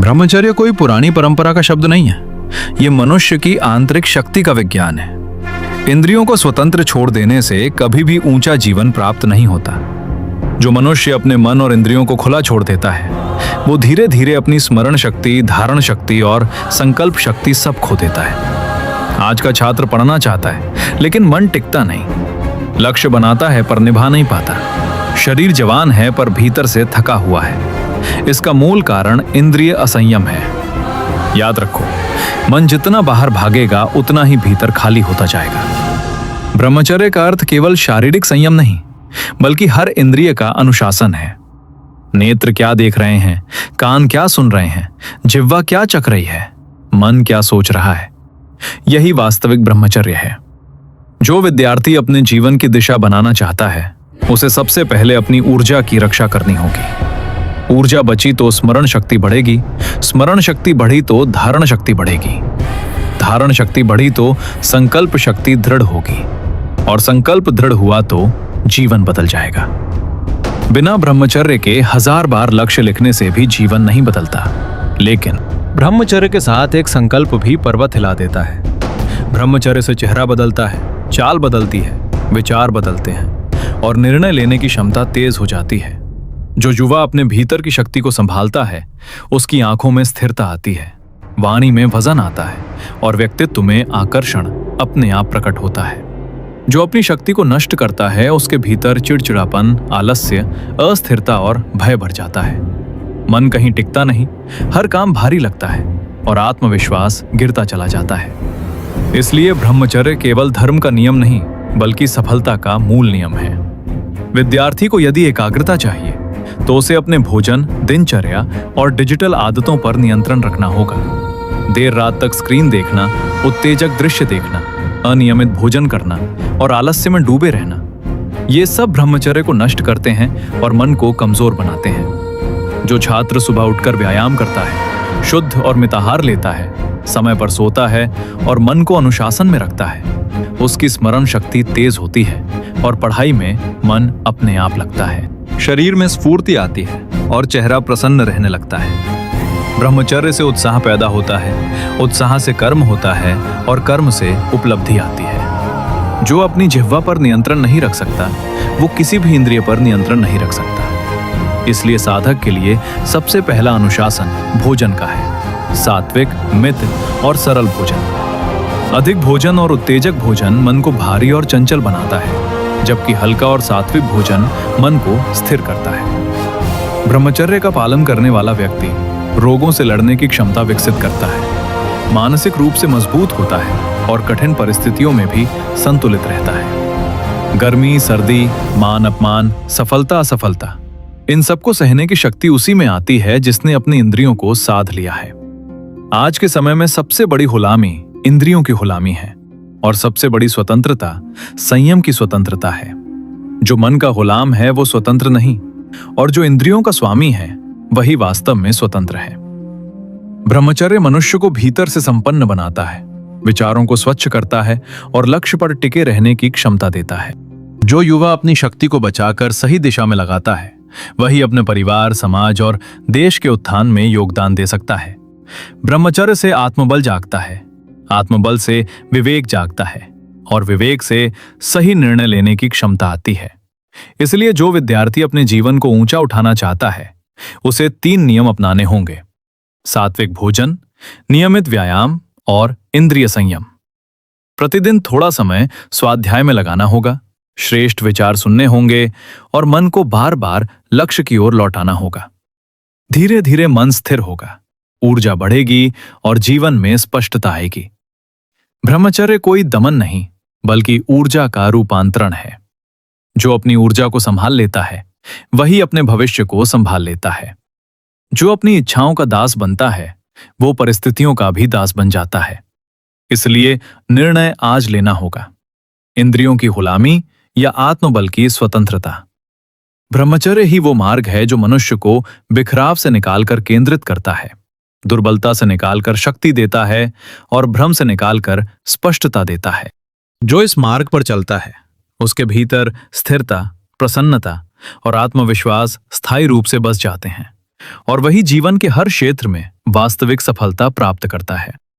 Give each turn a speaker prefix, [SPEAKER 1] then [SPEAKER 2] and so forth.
[SPEAKER 1] ब्रह्मचर्य कोई पुरानी परंपरा का शब्द नहीं है। ये मनुष्य की आंतरिक शक्ति का विज्ञान है। इंद्रियों को स्वतंत्र छोड़ देने से कभी भी ऊंचा जीवन प्राप्त नहीं होता। जो मनुष्य अपने मन और इंद्रियों को खुला छोड़ देता है वो धीरे धीरे अपनी स्मरण शक्ति, धारण शक्ति और संकल्प शक्ति सब खो देता है। आज का छात्र पढ़ना चाहता है लेकिन मन टिकता नहीं, लक्ष्य बनाता है पर निभा नहीं पाता, शरीर जवान है पर भीतर से थका हुआ है। इसका मूल कारण इंद्रिय असंयम है। याद रखो, मन जितना बाहर भागेगा उतना ही भीतर खाली होता जाएगा। ब्रह्मचर्य का अर्थ केवल शारीरिक संयम नहीं बल्कि हर इंद्रिय का अनुशासन है। नेत्र क्या देख रहे हैं, कान क्या सुन रहे हैं, जिह्वा क्या चख रही है, मन क्या सोच रहा है, यही वास्तविक ब्रह्मचर्य है। जो विद्यार्थी अपने जीवन की दिशा बनाना चाहता है उसे सबसे पहले अपनी ऊर्जा की रक्षा करनी होगी। ऊर्जा बची तो स्मरण शक्ति बढ़ेगी, स्मरण शक्ति बढ़ी तो धारण शक्ति बढ़ेगी, धारण शक्ति बढ़ी तो संकल्प शक्ति दृढ़ होगी और संकल्प दृढ़ हुआ तो जीवन बदल जाएगा। बिना ब्रह्मचर्य के 1000 बार लक्ष्य लिखने से भी जीवन नहीं बदलता, लेकिन ब्रह्मचर्य के साथ एक संकल्प भी पर्वत हिला देता है। ब्रह्मचर्य से चेहरा बदलता है, चाल बदलती है, विचार बदलते हैं और निर्णय लेने की क्षमता तेज हो जाती है। जो युवा अपने भीतर की शक्ति को संभालता है उसकी आंखों में स्थिरता आती है, वाणी में वजन आता है और व्यक्तित्व में आकर्षण अपने आप प्रकट होता है। जो अपनी शक्ति को नष्ट करता है उसके भीतर चिड़चिड़ापन, आलस्य, अस्थिरता और भय भर जाता है। मन कहीं टिकता नहीं, हर काम भारी लगता है और आत्मविश्वास गिरता चला जाता है। इसलिए ब्रह्मचर्य केवल धर्म का नियम नहीं बल्कि सफलता का मूल नियम है। विद्यार्थी को यदि एकाग्रता चाहिए तो उसे अपने भोजन, दिनचर्या और डिजिटल आदतों पर नियंत्रण रखना होगा। देर रात तक स्क्रीन देखना, उत्तेजक दृश्य देखना, अनियमित भोजन करना और आलस्य में डूबे रहना, ये सब ब्रह्मचर्य को नष्ट करते हैं और मन को कमजोर बनाते हैं। जो छात्र सुबह उठकर व्यायाम करता है, शुद्ध और मिताहार लेता है, समय पर सोता है और मन को अनुशासन में रखता है, उसकी स्मरण शक्ति तेज होती है और पढ़ाई में मन अपने आप लगता है। शरीर में स्फूर्ति आती है और चेहरा प्रसन्न रहने लगता है। ब्रह्मचर्य से उत्साह पैदा होता है, उत्साह से कर्म होता है और कर्म से उपलब्धि आती है। जो अपनी जिह्वा पर नियंत्रण नहीं रख सकता वो किसी भी इंद्रिय पर नियंत्रण नहीं रख सकता। इसलिए साधक के लिए सबसे पहला अनुशासन भोजन का है। सात्विक, मित और सरल भोजन। अधिक भोजन और उत्तेजक भोजन मन को भारी और चंचल बनाता है, जबकि हल्का और सात्विक भोजन मन को स्थिर करता है। ब्रह्मचर्य का पालन करने वाला व्यक्ति रोगों से लड़ने की क्षमता विकसित करता है, मानसिक रूप से मजबूत होता है और कठिन परिस्थितियों में भी संतुलित रहता है। गर्मी, सर्दी, मान अपमान, सफलता असफलता, इन सबको सहने की शक्ति उसी में आती है जिसने अपनी इंद्रियों को साध लिया है। आज के समय में सबसे बड़ी गुलामी इंद्रियों की गुलामी है और सबसे बड़ी स्वतंत्रता संयम की स्वतंत्रता है। जो मन का गुलाम है वो स्वतंत्र नहीं और जो इंद्रियों का स्वामी है वही वास्तव में स्वतंत्र है। ब्रह्मचर्य मनुष्य को भीतर से संपन्न बनाता है, विचारों को स्वच्छ करता है और लक्ष्य पर टिके रहने की क्षमता देता है। जो युवा अपनी शक्ति को बचाकर सही दिशा में लगाता है वही अपने परिवार, समाज और देश के उत्थान में योगदान दे सकता है। ब्रह्मचर्य से आत्मबल जागता है, आत्मबल से विवेक जागता है और विवेक से सही निर्णय लेने की क्षमता आती है। इसलिए जो विद्यार्थी अपने जीवन को ऊंचा उठाना चाहता है उसे 3 नियम अपनाने होंगे: सात्विक भोजन, नियमित व्यायाम और इंद्रिय संयम। प्रतिदिन थोड़ा समय स्वाध्याय में लगाना होगा, श्रेष्ठ विचार सुनने होंगे और मन को बार बार लक्ष्य की ओर लौटाना होगा। धीरे धीरे मन स्थिर होगा, ऊर्जा बढ़ेगी और जीवन में स्पष्टता आएगी। ब्रह्मचर्य कोई दमन नहीं बल्कि ऊर्जा का रूपांतरण है। जो अपनी ऊर्जा को संभाल लेता है वही अपने भविष्य को संभाल लेता है। जो अपनी इच्छाओं का दास बनता है वो परिस्थितियों का भी दास बन जाता है। इसलिए निर्णय आज लेना होगा: इंद्रियों की गुलामी या आत्मबल की स्वतंत्रता। ब्रह्मचर्य ही वो मार्ग है जो मनुष्य को बिखराव से निकालकर केंद्रित करता है, दुर्बलता से निकालकर शक्ति देता है और भ्रम से निकालकर स्पष्टता देता है। जो इस मार्ग पर चलता है उसके भीतर स्थिरता, प्रसन्नता और आत्मविश्वास स्थायी रूप से बस जाते हैं और वही जीवन के हर क्षेत्र में वास्तविक सफलता प्राप्त करता है।